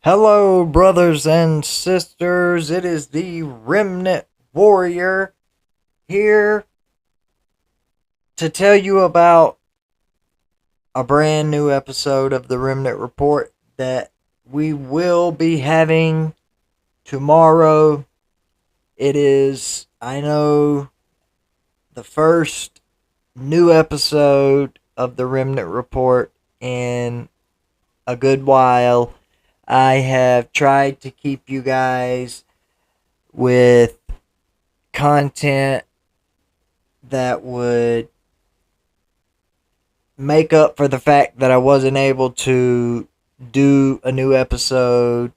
Hello, brothers and sisters. It is the Remnant Warrior here to tell you about a brand new episode of the Remnant Report that we will be having tomorrow. It is, I know, the first new episode of the Remnant Report in a good while. I have tried to keep you guys with content that would make up for the fact that I wasn't able to do a new episode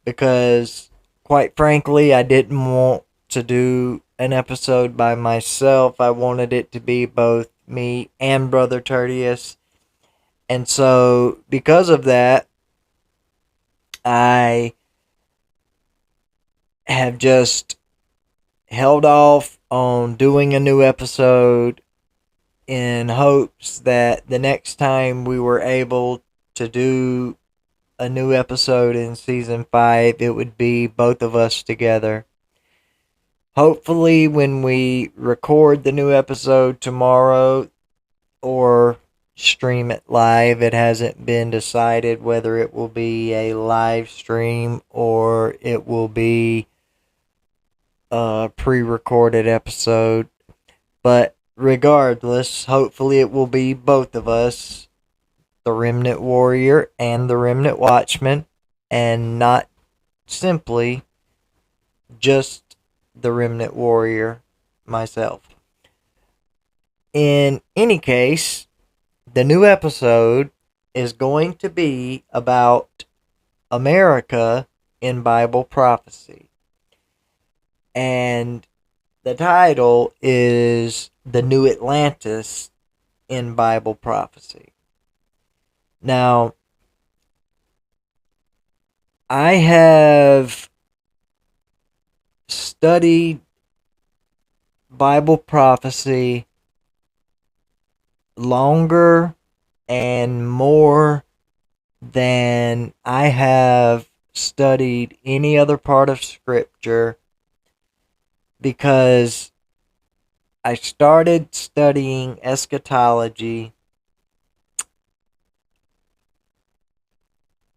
because, quite frankly, I didn't want to do an episode by myself. I wanted it to be both me and Brother Tertius. And so, because of that, I have just held off on doing a new episode in hopes that the next time we were able to do a new episode in season 5, it would be both of us together. Hopefully, when we record the new episode tomorrow or stream it live, it hasn't been decided whether it will be a live stream or it will be a pre recorded episode. But regardless, hopefully it will be both of us, the Remnant Warrior and the Remnant Watchman, and not simply just the Remnant Warrior myself. In any case, the new episode is going to be about America in Bible prophecy. And the title is The New Atlantis in Bible prophecy. Now, I have studied Bible prophecy longer and more than I have studied any other part of Scripture because I started studying eschatology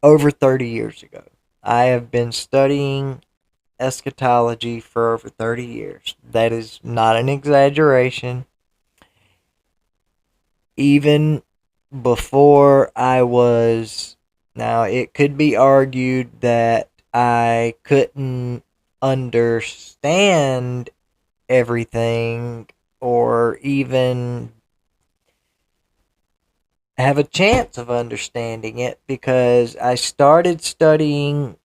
over 30 years ago. I have been studying eschatology for over 30 years. That is not an exaggeration. Even before I was. Now, it could be argued that I couldn't understand everything or even have a chance of understanding it because I started studying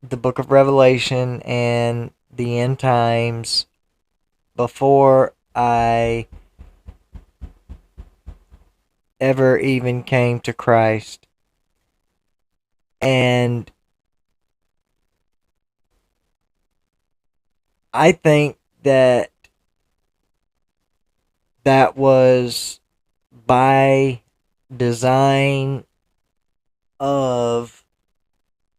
the book of Revelation and the end times before I ever even came to Christ. And I think that that was by design of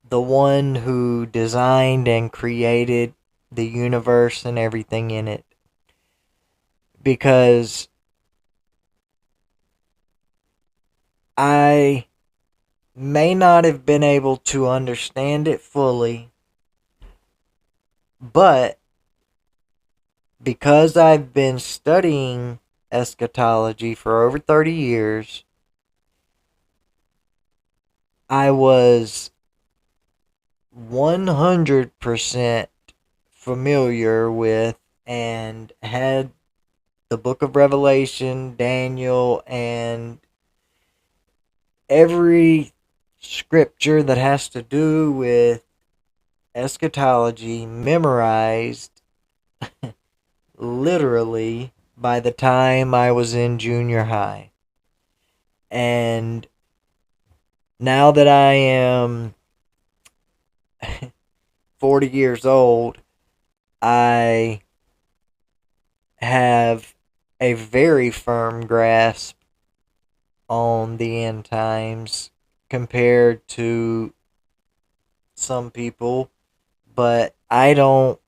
the one who designed and created the universe and everything in it. Because I may not have been able to understand it fully, but because I've been studying eschatology for over 30 years, I was 100% familiar with and had the book of Revelation, Daniel, and every scripture that has to do with eschatology memorized literally by the time I was in junior high. And now that I am 40 years old, I have a very firm grasp on the end times compared to some people, but I don't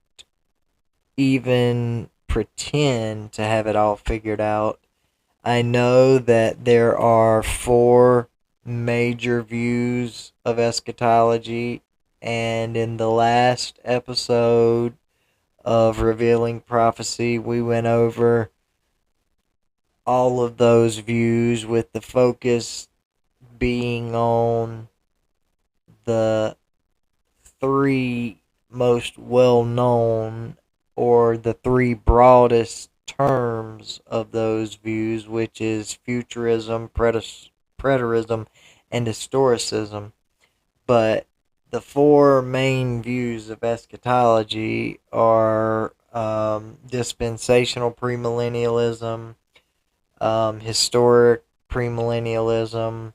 even pretend to have it all figured out. I know that there are four major views of eschatology, and in the last episode of Revealing Prophecy, we went over all of those views with the focus being on the three most well known, or the three broadest terms of those views, which is futurism, preterism, and historicism. But the four main views of eschatology are dispensational premillennialism, historic premillennialism,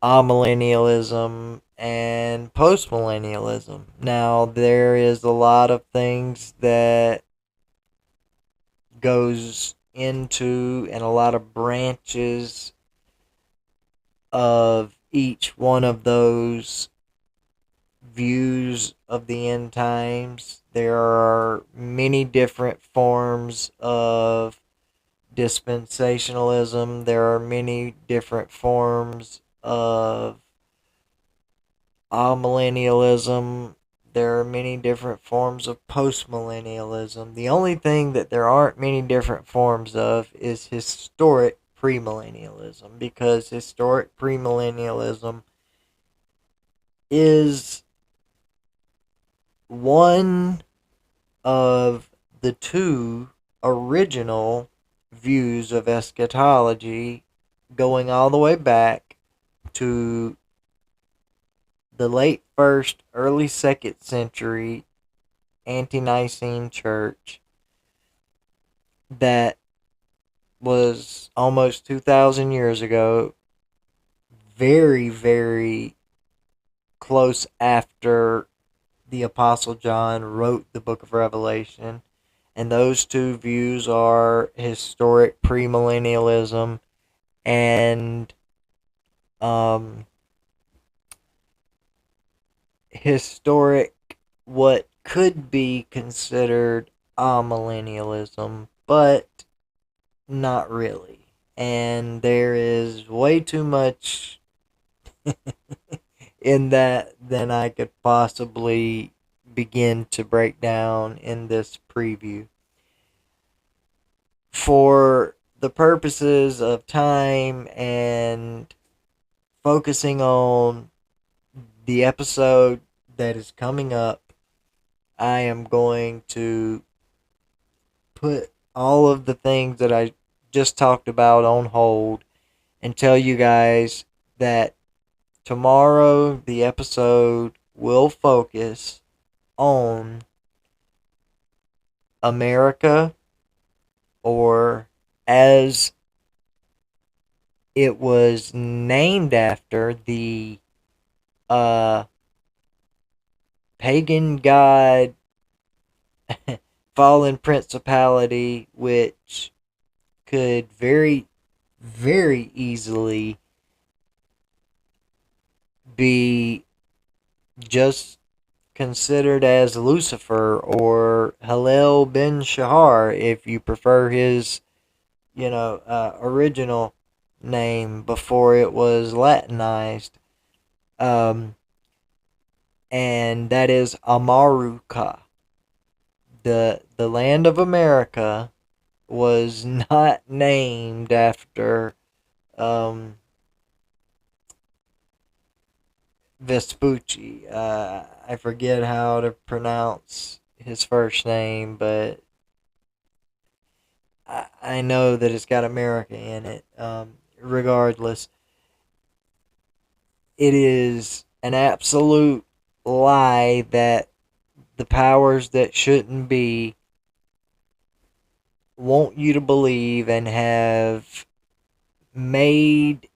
amillennialism, and postmillennialism. Now, there is a lot of things that goes into, and a lot of branches of each one of those views of the end times. There are many different forms of dispensationalism. There are many different forms of amillennialism. There are many different forms of postmillennialism. The only thing that there aren't many different forms of is historic premillennialism, because historic premillennialism is one of the two original views of eschatology, going all the way back to the late 1st, early 2nd century ante-Nicene church, that was almost 2,000 years ago, very, very close after the Apostle John wrote the book of Revelation. And those two views are historic premillennialism and historic, what could be considered amillennialism, but not really. And there is way too much in that than I could possibly begin to break down in this preview. For the purposes of time and focusing on the episode that is coming up, I am going to put all of the things that I just talked about on hold and tell you guys that tomorrow the episode will focus on America, or as it was named after, the pagan god fallen principality, which could very, very easily be just considered as Lucifer, or Hillel ben Shahar, if you prefer his, original name before it was Latinized. And that is Amaruka. The land of America was not named after Vespucci. I forget how to pronounce his first name, but I know that it's got America in it. Regardless, it is an absolute lie that the powers that shouldn't be want you to believe and have made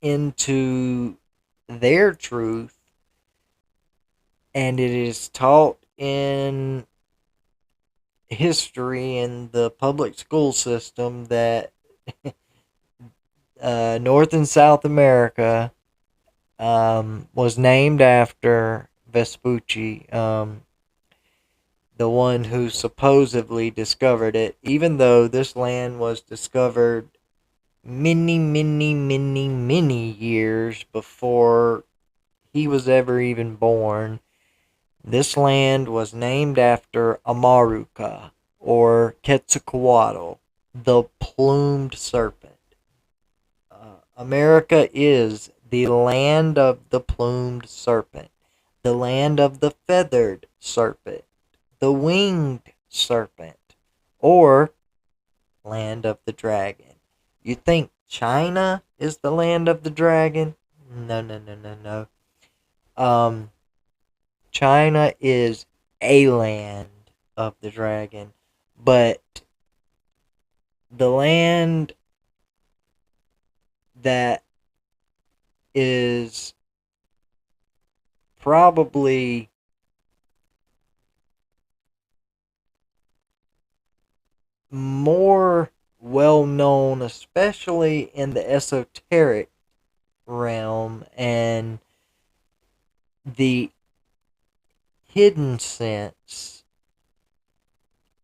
into their truth, and it is taught in history in the public school system that North and South America was named after Vespucci, the one who supposedly discovered it, even though this land was discovered many, many, many, many years before he was ever even born. This land was named after Amaruka, or Quetzalcoatl, the plumed serpent. America is the land of the plumed serpent, the land of the feathered serpent, the winged serpent, or land of the dragon. You think China is the land of the dragon? No, no, no, no, no. China is a land of the dragon, but the land that is probably more well known, especially in the esoteric realm and the hidden sense.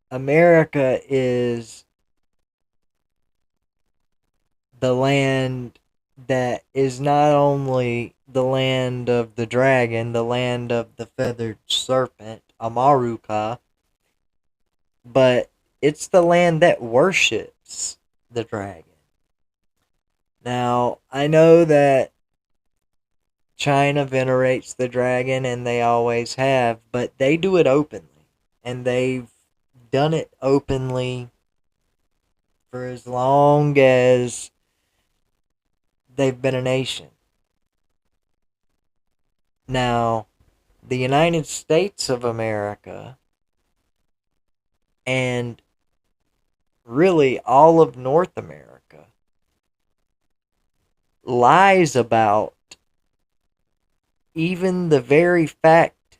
America is the land that is not only the land of the dragon, the land of the feathered serpent, Amaruka, but it's the land that worships the dragon. Now, I know that China venerates the dragon and they always have, but they do it openly. And they've done it openly for as long as they've been a nation. Now, the United States of America and really all of North America lies about even the very fact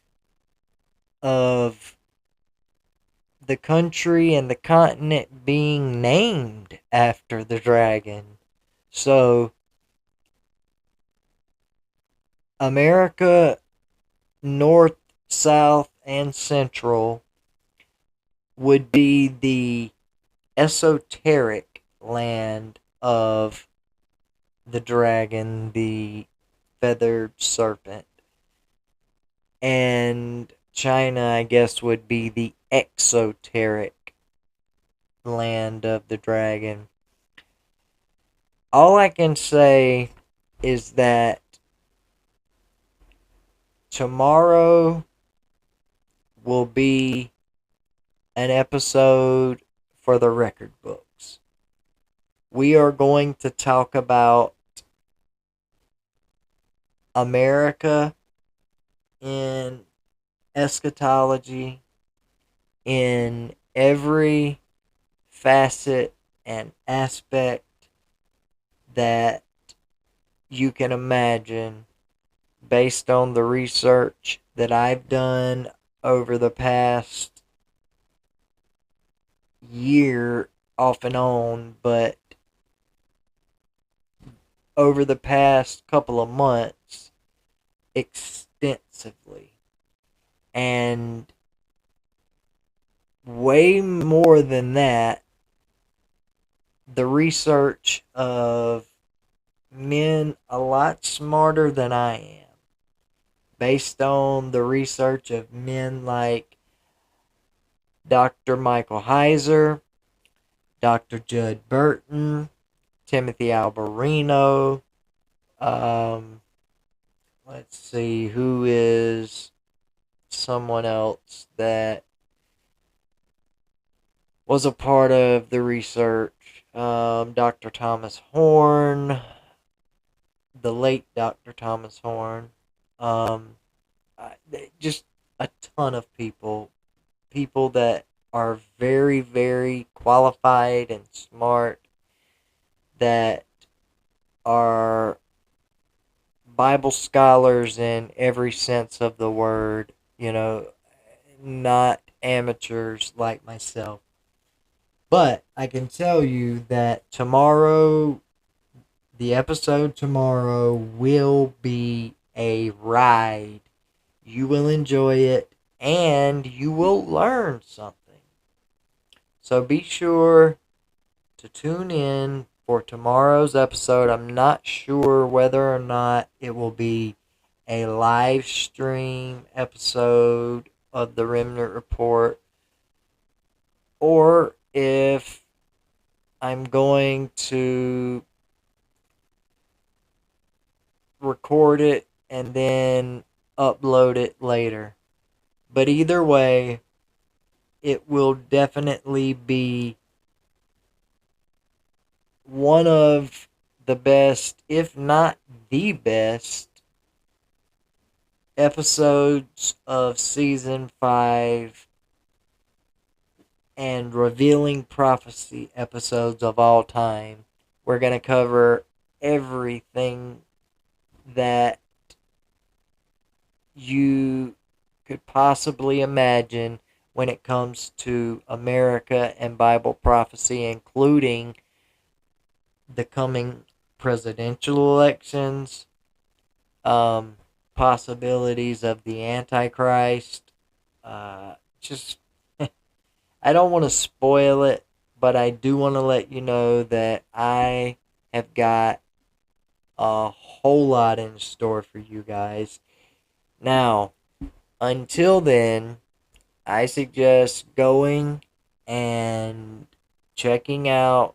of the country and the continent being named after the dragon. So, America, North, South, and Central would be the esoteric land of the dragon, the feathered serpent. And China, I guess, would be the exoteric land of the dragon. All I can say is that tomorrow will be an episode for the record books. We are going to talk about America in eschatology in every facet and aspect that you can imagine based on the research that I've done over the past year off and on, but over the past couple of months extensively. And way more than that, the research of men a lot smarter than I am, based on the research of men like Dr. Michael Heiser, Dr. Judd Burton, Timothy Alberino. Let's see, who is someone else that was a part of the research? Dr. Thomas Horn, the late Dr. Thomas Horn. Just a ton of people that are very, very qualified and smart, that are Bible scholars in every sense of the word, not amateurs like myself. But I can tell you that tomorrow The episode tomorrow will be a ride. You will enjoy it and you will learn something. So be sure to tune in for tomorrow's episode. I'm not sure whether or not it will be a live stream episode of the Remnant Report or if I'm going to record it and then upload it later. But either way, it will definitely be one of the best, if not the best, episodes of season 5 and revealing prophecy episodes of all time. We're going to cover everything that you could possibly imagine when it comes to America and Bible prophecy, including the coming presidential elections, possibilities of the Antichrist. Just, I don't want to spoil it, but I do want to let you know that I have got a whole lot in store for you guys. Now, until then, I suggest going and checking out.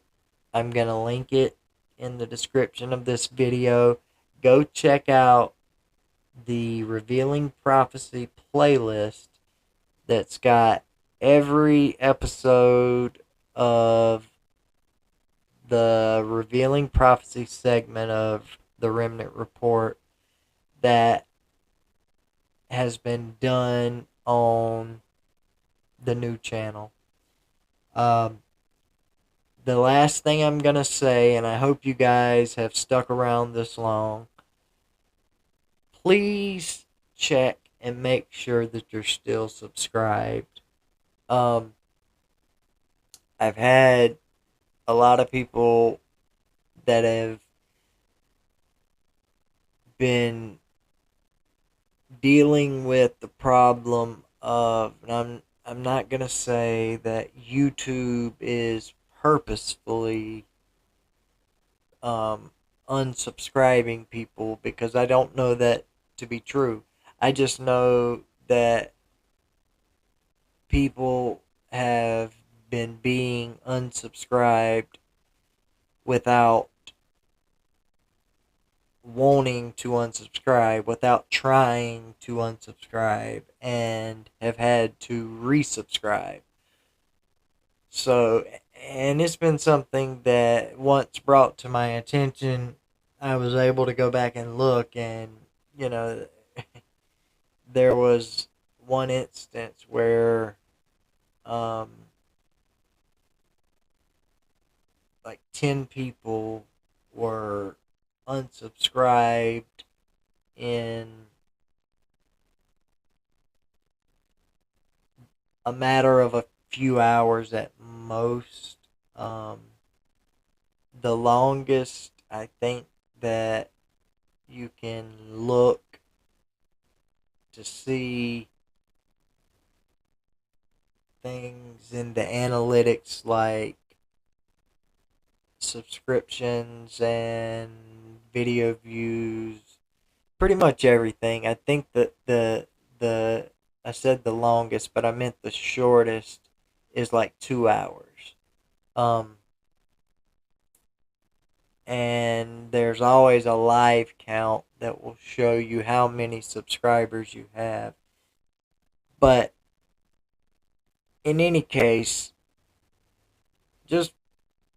I'm going to link it in the description of this video. Go check out the Revealing Prophecy playlist that's got every episode of the Revealing Prophecy segment of the Remnant Report that has been done on the new channel. The last thing I'm going to say, and I hope you guys have stuck around this long, please check and make sure that you're still subscribed. I've had a lot of people that have been dealing with the problem of, and I'm not going to say that YouTube is purposefully unsubscribing people, because I don't know that to be true. I just know that people have been being unsubscribed without wanting to unsubscribe, without trying to unsubscribe, and have had to resubscribe. So, and it's been something that once brought to my attention, I was able to go back and look, and, you know, there was one instance where, like 10 people were unsubscribed in a matter of a few hours at most. The longest, I think, that you can look to see things in the analytics like subscriptions and video views, pretty much everything. I think that the I said the longest, but I meant the shortest is like 2 hours. Um, and there's always a live count that will show you how many subscribers you have. But in any case, just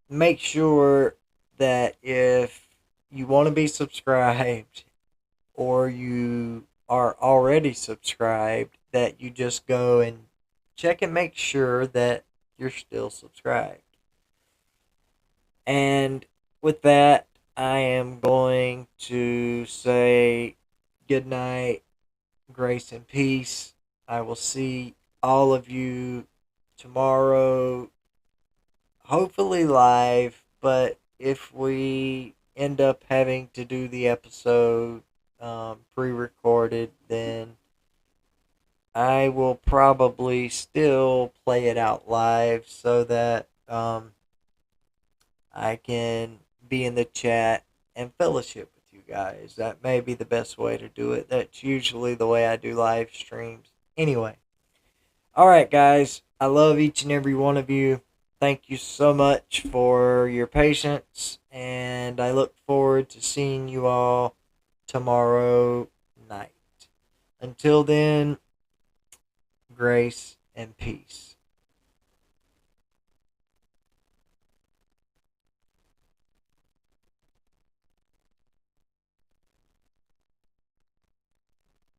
make sure that if you want to be subscribed or you are already subscribed, that you just go and check and make sure that you're still subscribed. And with that, I am going to say good night, grace and peace. I will see all of you tomorrow, hopefully live, but if we end up having to do the episode pre-recorded, then I will probably still play it out live so that I can be in the chat and fellowship with you guys. That may be the best way to do it. That's usually the way I do live streams. Anyway, all right, guys. I love each and every one of you. Thank you so much for your patience, and I look forward to seeing you all tomorrow night. Until then, grace and peace.